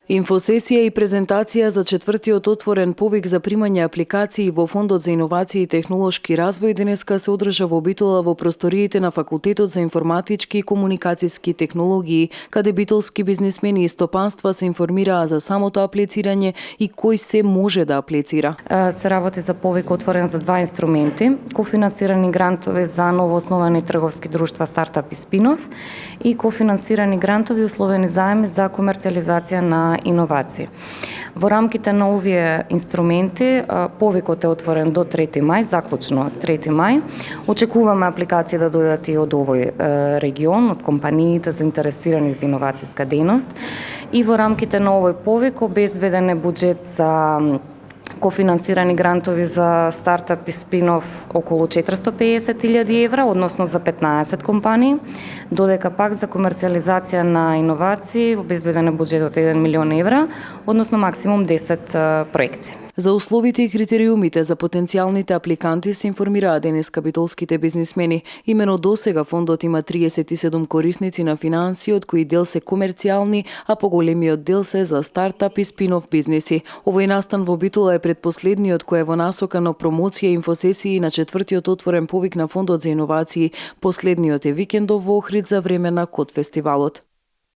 Инфосесија и презентација за четвртиот отворен повик за примање апликации во Фондот за иновации и технолошки развој денеска се одржа во Битола во просториите на Факултетот за информатички и комуникацијски технологии, каде битолски бизнисмени и стопанства се информираа за самото аплицирање и кој се може да аплицира. Се работи за повик отворен за два инструменти: кофинансирани грантови за новоосновани трговски друштва, стартап и спинов, и кофинансирани грантови условени заеми за комерцијализација на иновации. Во рамките на овие инструменти, повикот е отворен до 3 мај, заклучно 3 мај. Очекуваме апликации да дојдат и од овој регион, од компаниите заинтересирани за иновацијска дејност. И во рамките на овој повик обезбеден е буџет за кофинансирани грантови за стартап и спинов околу 450.000 евра, односно за 15 компании, додека пак за комерцијализација на иновации обезбеден е буџет од 1 милион евра, односно максимум 10 проекти. За условите и критериумите за потенцијалните апликанти се информираа денеска битолските бизнисмени. Имено досега фондот има 37 корисници на финансии, од кои дел се комерцијални, а поголемиот дел се за стартап и спинов бизниси. Овој настан во Битола е предпоследниот кој е во насока на промоција и инфосесии на четвртиот отворен повик на Фондот за иновации. Последниот е викендов во Охрид за време на КОТ фестивалот.